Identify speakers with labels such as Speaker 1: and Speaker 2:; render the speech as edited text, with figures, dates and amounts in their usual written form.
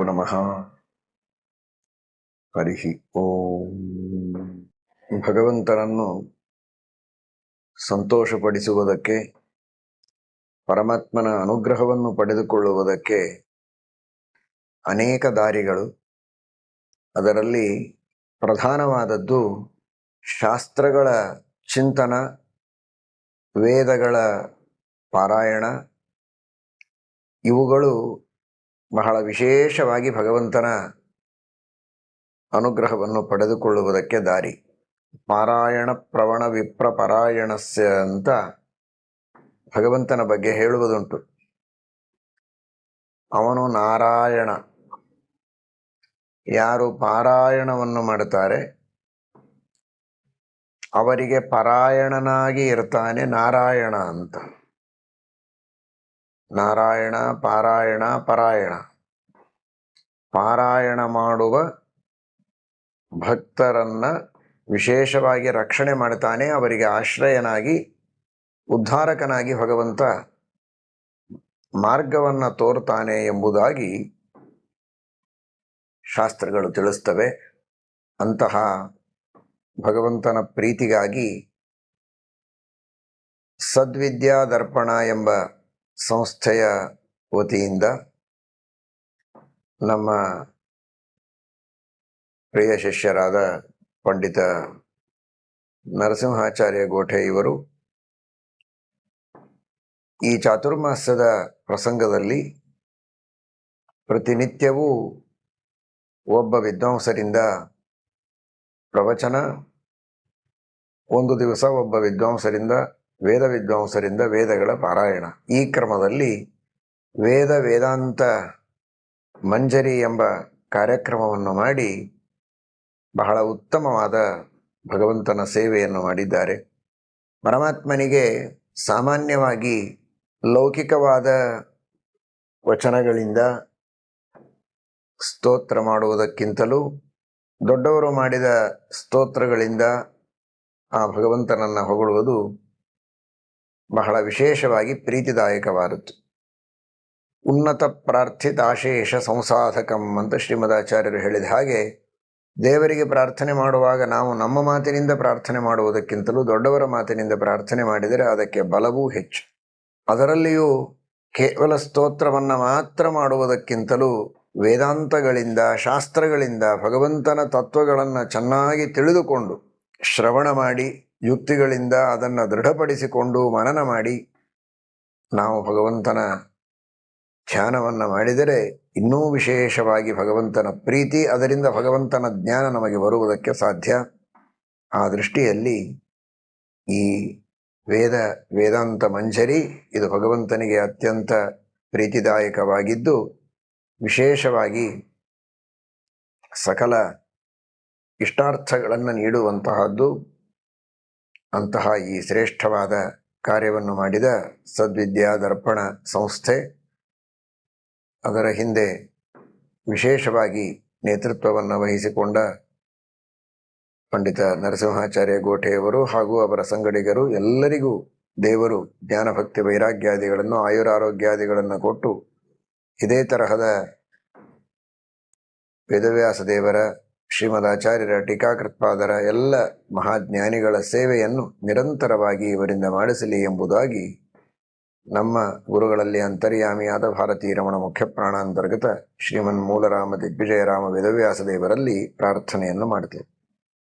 Speaker 1: ನಮಃ. ಹರಿ ಓಂ. ಭಗವಂತನನ್ನು ಸಂತೋಷಪಡಿಸುವುದಕ್ಕೆ, ಪರಮಾತ್ಮನ ಅನುಗ್ರಹವನ್ನು ಪಡೆದುಕೊಳ್ಳುವುದಕ್ಕೆ ಅನೇಕ ದಾರಿಗಳು. ಅದರಲ್ಲಿ ಪ್ರಧಾನವಾದದ್ದು ಶಾಸ್ತ್ರಗಳ ಚಿಂತನ, ವೇದಗಳ ಪಾರಾಯಣ. ಇವುಗಳು ಬಹಳ ವಿಶೇಷವಾಗಿ ಭಗವಂತನ ಅನುಗ್ರಹವನ್ನು ಪಡೆದುಕೊಳ್ಳುವುದಕ್ಕೆ ದಾರಿ. ಪಾರಾಯಣ ಪ್ರವಣ ವಿಪ್ರ ಪರಾಯಣಸ್ಯ ಅಂತ ಭಗವಂತನ ಬಗ್ಗೆ ಹೇಳುವುದುಂಟು. ಅವನು ನಾರಾಯಣ. ಯಾರು ಪಾರಾಯಣವನ್ನು ಮಾಡುತ್ತಾರೆ ಅವರಿಗೆ ಪರಾಯಣನಾಗಿ ಇರ್ತಾನೆ ನಾರಾಯಣ ಅಂತ. ನಾರಾಯಣ, ಪಾರಾಯಣ, ಪರಾಯಣ. ಪಾರಾಯಣ ಮಾಡುವ ಭಕ್ತರನ್ನ ವಿಶೇಷವಾಗಿ ರಕ್ಷಣೆ ಮಾಡ್ತಾನೆ. ಅವರಿಗೆ ಆಶ್ರಯನಾಗಿ, ಉದ್ಧಾರಕನಾಗಿ ಭಗವಂತ ಮಾರ್ಗವನ್ನು ತೋರ್ತಾನೆ ಎಂಬುದಾಗಿ ಶಾಸ್ತ್ರಗಳು ತಿಳಿಸ್ತವೆ. ಅಂತಹ ಭಗವಂತನ ಪ್ರೀತಿಗಾಗಿ ಸದ್ವಿದ್ಯಾ ದರ್ಪಣ ಎಂಬ ಸಂಸ್ಥೆಯ ವತಿಯಿಂದ ನಮ್ಮ ಪ್ರಿಯ ಶಿಷ್ಯರಾದ ಪಂಡಿತ ನರಸಿಂಹಾಚಾರ್ಯ ಗೋಠೆ ಇವರು ಈ ಚಾತುರ್ಮಾಸ್ಯದ ಪ್ರಸಂಗದಲ್ಲಿ ಪ್ರತಿನಿತ್ಯವೂ ಒಬ್ಬ ವಿದ್ವಾಂಸರಿಂದ ಪ್ರವಚನ, ಒಂದು ದಿವಸ ಒಬ್ಬ ವಿದ್ವಾಂಸರಿಂದ, ವೇದಗಳ ಪಾರಾಯಣ. ಈ ಕ್ರಮದಲ್ಲಿ ವೇದಾಂತ ಮಂಜರಿ ಎಂಬ ಕಾರ್ಯಕ್ರಮವನ್ನು ಮಾಡಿ ಬಹಳ ಉತ್ತಮವಾದ ಭಗವಂತನ ಸೇವೆಯನ್ನು ಮಾಡಿದ್ದಾರೆ. ಪರಮಾತ್ಮನಿಗೆ ಸಾಮಾನ್ಯವಾಗಿ ಲೌಕಿಕವಾದ ವಚನಗಳಿಂದ ಸ್ತೋತ್ರ ಮಾಡುವುದಕ್ಕಿಂತಲೂ ದೊಡ್ಡವರು ಮಾಡಿದ ಸ್ತೋತ್ರಗಳಿಂದ ಆ ಭಗವಂತನನ್ನು ಹೊಗಳುವುದು ಬಹಳ ವಿಶೇಷವಾಗಿ ಪ್ರೀತಿದಾಯಕವಾದದ್ದು. ಉನ್ನತ ಪ್ರಾರ್ಥಿತಾಶೇಷ ಸಂಸಾಧಕಂ ಅಂತ ಶ್ರೀಮದಾಚಾರ್ಯರು ಹೇಳಿದ ಹಾಗೆ, ದೇವರಿಗೆ ಪ್ರಾರ್ಥನೆ ಮಾಡುವಾಗ ನಾವು ನಮ್ಮ ಮಾತಿನಿಂದ ಪ್ರಾರ್ಥನೆ ಮಾಡುವುದಕ್ಕಿಂತಲೂ ದೊಡ್ಡವರ ಮಾತಿನಿಂದ ಪ್ರಾರ್ಥನೆ ಮಾಡಿದರೆ ಅದಕ್ಕೆ ಬಲವೂ ಹೆಚ್ಚು. ಅದರಲ್ಲಿಯೂ ಕೇವಲ ಸ್ತೋತ್ರವನ್ನು ಮಾತ್ರ ಮಾಡುವುದಕ್ಕಿಂತಲೂ ವೇದಾಂತಗಳಿಂದ, ಶಾಸ್ತ್ರಗಳಿಂದ ಭಗವಂತನ ತತ್ವಗಳನ್ನು ಚೆನ್ನಾಗಿ ತಿಳಿದುಕೊಂಡು ಶ್ರವಣ ಮಾಡಿ, ಯುಕ್ತಿಗಳಿಂದ ಅದನ್ನು ದೃಢಪಡಿಸಿಕೊಂಡು ಮನನ ಮಾಡಿ ನಾವು ಭಗವಂತನ ಧ್ಯಾನವನ್ನು ಮಾಡಿದರೆ ಇನ್ನೂ ವಿಶೇಷವಾಗಿ ಭಗವಂತನ ಪ್ರೀತಿ, ಅದರಿಂದ ಭಗವಂತನ ಜ್ಞಾನ ನಮಗೆ ಬರುವುದಕ್ಕೆ ಸಾಧ್ಯ. ಆ ದೃಷ್ಟಿಯಲ್ಲಿ ಈ ವೇದಾಂತ ಮಂಜರಿ ಇದು ಭಗವಂತನಿಗೆ ಅತ್ಯಂತ ಪ್ರೀತಿದಾಯಕವಾಗಿದ್ದು, ವಿಶೇಷವಾಗಿ ಸಕಲ ಇಷ್ಟಾರ್ಥಗಳನ್ನು ನೀಡುವಂತಹದ್ದು. ಅಂತಹ ಈ ಶ್ರೇಷ್ಠವಾದ ಕಾರ್ಯವನ್ನು ಮಾಡಿದ ಸದ್ವಿದ್ಯಾ ದರ್ಪಣ ಸಂಸ್ಥೆ, ಅದರ ಹಿಂದೆ ವಿಶೇಷವಾಗಿ ನೇತೃತ್ವವನ್ನು ವಹಿಸಿಕೊಂಡ ಪಂಡಿತ ನರಸಿಂಹಾಚಾರ್ಯ ಗೋಠೆಯವರು ಹಾಗೂ ಅವರ ಸಂಗಡಿಗರು, ಎಲ್ಲರಿಗೂ ದೇವರು ಜ್ಞಾನಭಕ್ತಿ ವೈರಾಗ್ಯಾದಿಗಳನ್ನು, ಆಯುರಾರೋಗ್ಯಾದಿಗಳನ್ನು ಕೊಟ್ಟು ಇದೇ ತರಹದ ವೇದವ್ಯಾಸ ದೇವರ, ಶ್ರೀಮದಾಚಾರ್ಯರ, ಟೀಕಾಕೃತ್ಪಾದರ ಎಲ್ಲ ಮಹಾಜ್ಞಾನಿಗಳ ಸೇವೆಯನ್ನು ನಿರಂತರವಾಗಿ ಇವರಿಂದ ಮಾಡಿಸಲಿ ಎಂಬುದಾಗಿ ನಮ್ಮ ಗುರುಗಳಲ್ಲಿ ಅಂತರ್ಯಾಮಿಯಾದ ಭಾರತೀ ರಮಣ ಮುಖ್ಯ ಪ್ರಾಣಾಂತರ್ಗತ ಶ್ರೀಮನ್ ಮೂಲರಾಮ ದಿಗ್ವಿಜಯರಾಮ ವೇದವ್ಯಾಸ ದೇವರಲ್ಲಿ ಪ್ರಾರ್ಥನೆಯನ್ನು ಮಾಡ್ತೇವೆ.